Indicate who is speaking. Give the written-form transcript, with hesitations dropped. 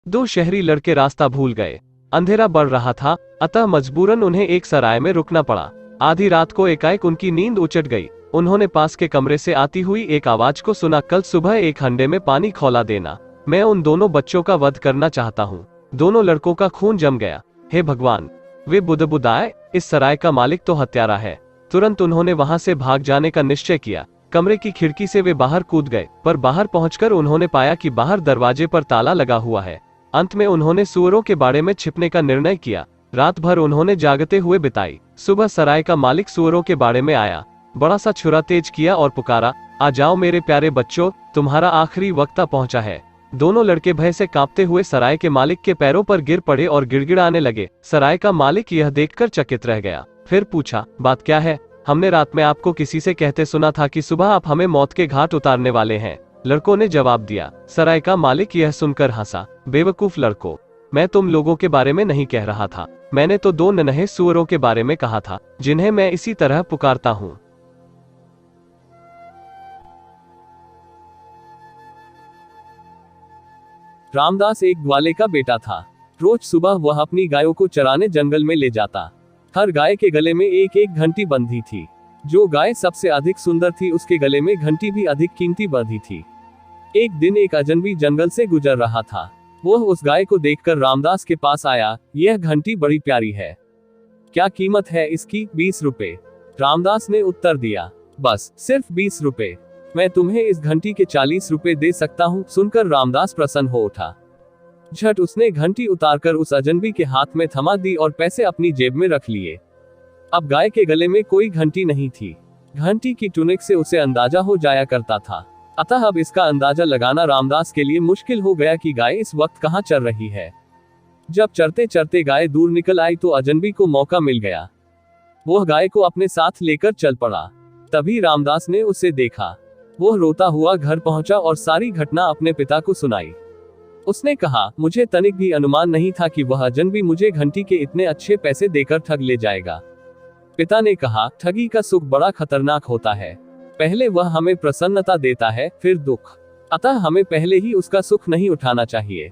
Speaker 1: दो शहरी लड़के रास्ता भूल गए। अंधेरा बढ़ रहा था, अतः मजबूरन उन्हें एक सराय में रुकना पड़ा। आधी रात को एकाएक उनकी नींद उचट गई। उन्होंने पास के कमरे से आती हुई एक आवाज को सुना, कल सुबह एक हंडे में पानी खौला देना, मैं उन दोनों बच्चों का वध करना चाहता हूँ। दोनों लड़कों का खून जम गया। हे भगवान, वे बुदबुदाए, इस सराय का मालिक तो हत्यारा है। तुरंत उन्होंने वहां से भाग जाने का निश्चय किया। कमरे की खिड़की से वे बाहर कूद गए, पर बाहर पहुंचकर उन्होंने पाया कि बाहर दरवाजे पर ताला लगा हुआ है। अंत में उन्होंने सुअरों के बाड़े में छिपने का निर्णय किया। रात भर उन्होंने जागते हुए बिताई। सुबह सराय का मालिक सुअरों के बाड़े में आया, बड़ा सा छुरा तेज किया और पुकारा, आ जाओ मेरे प्यारे बच्चों, तुम्हारा आखिरी वक्त पहुंचा है। दोनों लड़के भय से कांपते हुए सराय के मालिक के पैरों पर गिर पड़े और गिड़गिड़ाने लगे। सराय का मालिक यह देखकर चकित रह गया। फिर पूछा, बात क्या है? हमने रात में आपको किसी से कहते सुना था कि सुबह आप हमें मौत के घाट उतारने वाले हैं। लड़कों ने जवाब दिया। सराय का मालिक यह सुनकर हंसा, बेवकूफ लड़कों, मैं तुम लोगों के बारे में नहीं कह रहा था, मैंने तो दो नन्हे सुअरों के बारे में कहा था, जिन्हें मैं इसी तरह पुकारता हूँ।
Speaker 2: रामदास एक ग्वाले का बेटा था। रोज सुबह वह अपनी गायों को चराने जंगल में ले जाता। हर गाय के गले में एक एक घंटी बंधी थी। जो गाय सबसे अधिक सुंदर थी उसके गले में घंटी भी अधिक कीमती बंधी थी। एक दिन एक अजनबी जंगल से गुजर रहा था। वह उस गाय को देखकर रामदास के पास आया। यह घंटी बड़ी प्यारी है, क्या कीमत है इसकी? 20 रुपए, रामदास ने उत्तर दिया। बस सिर्फ 20 रुपए? मैं तुम्हें इस घंटी के 40 रुपए दे सकता हूँ। सुनकर रामदास प्रसन्न हो उठा। झट उसने घंटी उतारकर उस अजनबी के हाथ में थमा दी और पैसे अपनी जेब में रख लिए। अब गाय के गले में कोई घंटी नहीं थी। घंटी की टुनिक से उसे अंदाजा हो जाया करता था, अतः अब इसका अंदाजा लगाना रामदास के लिए मुश्किल हो गया कि गाय इस वक्त कहाँ चर रही है। जब चरते चरते गाय दूर निकल आई तो अजनबी को मौका मिल गया। वह गाय को अपने साथ लेकर चल पड़ा। तभी रामदास ने उसे देखा। वह रोता हुआ घर पहुंचा और सारी घटना अपने पिता को सुनाई। उसने कहा, मुझे तनिक भी अनुमान नहीं था कि वह अजनबी मुझे घंटी के इतने अच्छे पैसे देकर ठग ले जाएगा। पिता ने कहा, ठगी का सुख बड़ा खतरनाक होता है। पहले वह हमें प्रसन्नता देता है, फिर दुख, अतः हमें पहले ही उसका सुख नहीं उठाना चाहिए।